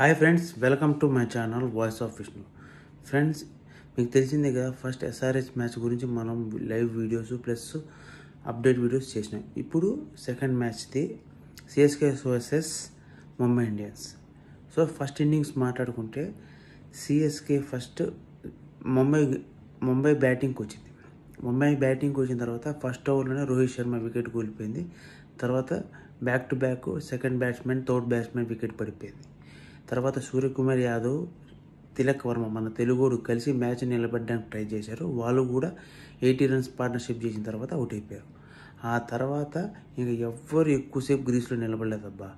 Hi friends, welcome to my channel voice of Vishnu. Friends, మీకు తెలిసిందే కదా, ఫస్ట్ ఎస్ఆర్హెచ్ మ్యాచ్ గురించి మనం live videos plus update videos చేసినాం. ఇప్పుడు సెకండ్ మ్యాచ్ది CSK versus Mumbai Indians. So first innings మాట్లాడుకుంటే సిఎస్కే ఫస్ట్ ముంబై బ్యాటింగ్కి వచ్చింది. ముంబై బ్యాటింగ్కి వచ్చిన తర్వాత ఫస్ట్ ఓవర్లోనే రోహిత్ శర్మ వికెట్ కోల్పోయింది. తర్వాత back to back second batsmen third batsmen wicket పడిపోయింది. తర్వాత సూర్యకుమార్ యాదవ్, తిలక్ వర్మ మన తెలుగుడు కలిసి మ్యాచ్ నిలబడడానికి ట్రై చేశారు. వాళ్ళు కూడా 80 రన్స్ పార్ట్నర్షిప్ చేసిన తర్వాత అవుట్ అయిపోయారు. ఆ తర్వాత ఇంకా ఎవ్వరు ఎక్కువసేపు గ్రీస్లో నిలబడలేదబ్బా.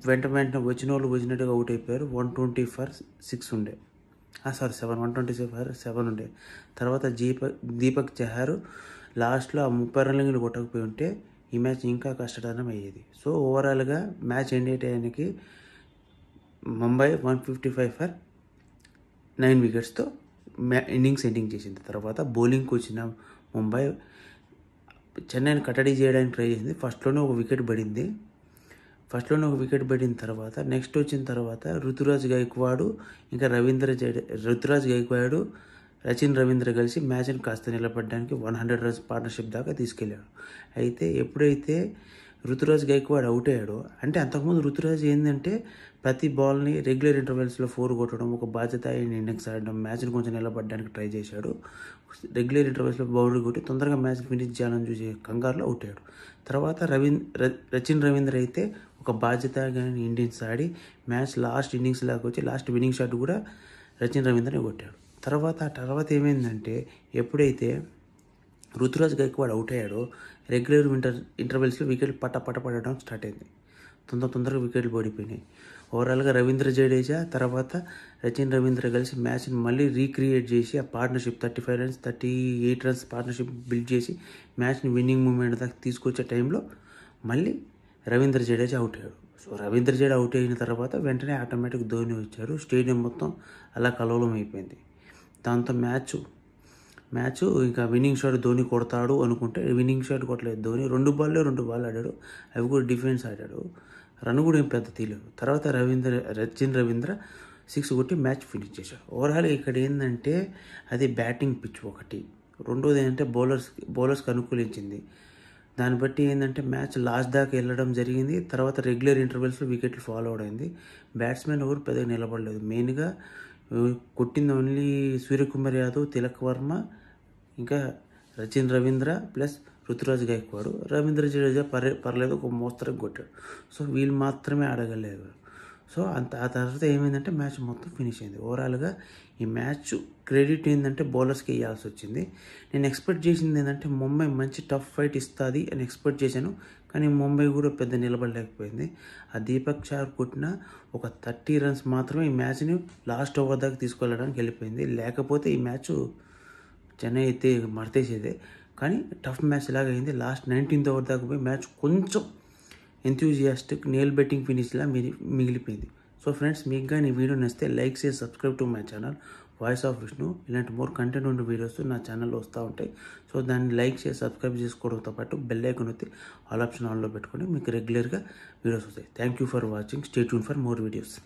వెంటనే వచ్చిన వాళ్ళు వచ్చినట్టుగా అవుట్ అయిపోయారు. 120 for 6 ఉండే, 120 for 7 ఉండే. తర్వాత దీపక్ చహార్ లాస్ట్లో ఆ 30 రన్లు కొట్టకపోయి ఉంటే ఈ మ్యాచ్ ఇంకా కష్టతరం అయ్యేది. సో ఓవరాల్గా మ్యాచ్ ఎండ్ అయ్యేటానికి ముంబై 155 for 9 వికెట్స్తో ఇన్నింగ్స్ ఎండింగ్ చేసింది. తర్వాత బౌలింగ్కి వచ్చిన ముంబై చెన్నైని కట్టడి చేయడానికి ట్రై చేసింది. ఫస్ట్లోనే ఒక వికెట్ పడిన తర్వాత నెక్స్ట్ వచ్చిన తర్వాత రుతురాజ్ గైక్వాడ్ ఇంకా రచిన్ రవీంద్ర కలిసి మ్యాచ్ని కాస్త నిలబడడానికి 100 రన్స్ పార్ట్నర్షిప్ దాకా తీసుకెళ్ళాడు. అయితే ఎప్పుడైతే రుతురాజ్ గైక్వాడ్ అవుట్ అయ్యాడో, అంటే అంతకుముందు రుతురాజ్ ఏంటంటే ప్రతి బాల్ని రెగ్యులర్ ఇంటర్వెల్స్లో 4 కొట్టడం, ఒక బాధ్యత అయిన ఇన్నింగ్స్ ఆడడం, మ్యాచ్ని కొంచెం నిలబడడానికి ట్రై చేశాడు. రెగ్యులర్ ఇంటర్వెల్స్లో బౌలర్ కొట్టి తొందరగా మ్యాచ్ ఫినిష్ చేయాలని చూసే కంగారులో అవుట్ అయ్యాడు. తర్వాత రచిన్ రవీంద్ర అయితే ఒక బాధ్యత ఇండియన్స్ ఆడి మ్యాచ్ లాస్ట్ ఇన్నింగ్స్ లాగా వచ్చి లాస్ట్ విన్నింగ్ షాట్ కూడా రచిన్ రవీంద్రని కొట్టాడు. తర్వాత ఏమైందంటే, ఎప్పుడైతే రుతురాజ్ గైక్వాడ్ అవుట్ అయ్యాడో రెగ్యులర్ ఇంటర్వెల్స్లో వికెట్లు పడడం స్టార్ట్ అయింది. తొందరగా వికెట్లు పడిపోయినాయి. ఓవరాల్గా రవీంద్ర జడేజా తర్వాత రచిన్ రవీంద్ర కలిసి మ్యాచ్ని మళ్ళీ రీక్రియేట్ చేసి ఆ partnership 35 runs 38 runs partnership build చేసి మ్యాచ్ని విన్నింగ్ మూమెంట్ దాకా తీసుకొచ్చే టైంలో మళ్ళీ రవీంద్ర జడేజా అవుట్ అయ్యాడు. సో రవీంద్ర జడేజా అవుట్ అయిన తర్వాత వెంటనే ఆటోమేటిక్ ధోని వచ్చారు. స్టేడియం మొత్తం అలా కలవలం అయిపోయింది. దాంతో మ్యాచ్ ఇంకా విన్నింగ్ షాట్ ధోని కొడతాడు అనుకుంటే విన్నింగ్ షాట్ కొట్టలేదు ధోని. 2 బాల్ ఆడాడు, అవి కూడా డిఫెన్స్ ఆడాడు. రన్ కూడా ఏం పెద్ద తీయలేదు. తర్వాత రచిన్ రవీంద్ర 6 కొట్టి మ్యాచ్ ఫినిష్ చేశాడు. ఓవరాల్ ఇక్కడ ఏంటంటే అది బ్యాటింగ్ పిచ్ ఒకటి, రెండోది ఏంటంటే బౌలర్స్కి అనుకూలించింది. దాన్ని బట్టి ఏంటంటే మ్యాచ్ లాస్ట్ దాకా వెళ్ళడం జరిగింది. తర్వాత రెగ్యులర్ ఇంటర్వెల్స్లో వికెట్లు ఫాలో అవడమైంది. బ్యాట్స్మెన్ ఎవరు పెద్దగా నిలబడలేదు. మెయిన్గా కొట్టింది ఓన్లీ సూర్యకుమార్ యాదవ్, తిలక్ వర్మ, ఇంకా రచిన్ రవీంద్ర ప్లస్ రుతురాజ్ గైక్వాడ్. రవీంద్ర జడేజా పర్లేదు ఒక మోస్తరుగా కొట్టాడు. సో వీళ్ళు మాత్రమే ఆడగలేరు. సో ఆ తర్వాత ఏమైందంటే మ్యాచ్ మొత్తం ఫినిష్ అయింది. ఓవరాల్గా ఈ మ్యాచ్ క్రెడిట్ ఏంటంటే బౌలర్స్కి ఇవ్వాల్సి వచ్చింది. నేను ఎక్స్పెక్ట్ చేసింది ఏంటంటే ముంబై మంచి టఫ్ ఫైట్ ఇస్తుంది అని ఎక్స్పెక్ట్ చేశాను. కానీ ముంబై కూడా పెద్ద నిలబడలేకపోయింది. ఆ దీపక్ చహార్ కొట్టిన ఒక 30 రన్స్ మాత్రమే ఈ మ్యాచ్ని లాస్ట్ ఓవర్ దాకా తీసుకెళ్ళడానికి వెళ్ళిపోయింది. లేకపోతే ఈ మ్యాచ్ చెన్నై అయితే మడతేసేదే. కానీ టఫ్ మ్యాచ్ లాగా అయింది. లాస్ట్ 19th ఓవర్ దాకా పోయి మ్యాచ్ కొంచెం ఎంథ్యూజియాస్టిక్ నేల్ బెట్టింగ్ ఫినిష్లా మిగిలిపోయింది. సో ఫ్రెండ్స్, మీకు కానీ ఈ వీడియో నచ్చితే లైక్ చేసి subscribe to my channel voice of Vishnu. ఇలాంటి మోర్ కంటెంట్ ఉన్న వీడియోస్ నా ఛానల్లో వస్తూ ఉంటాయి. సో దాన్ని లైక్ చేసి సబ్స్క్రైబ్ చేసుకోవడంతో పాటు బెల్ ఐకాన్ వచ్చి ఆల్ ఆప్షన్ ఆన్లో పెట్టుకొని మీకు రెగ్యులర్గా వీడియోస్ వస్తాయి. Thank you for watching. Stay tune for more videos.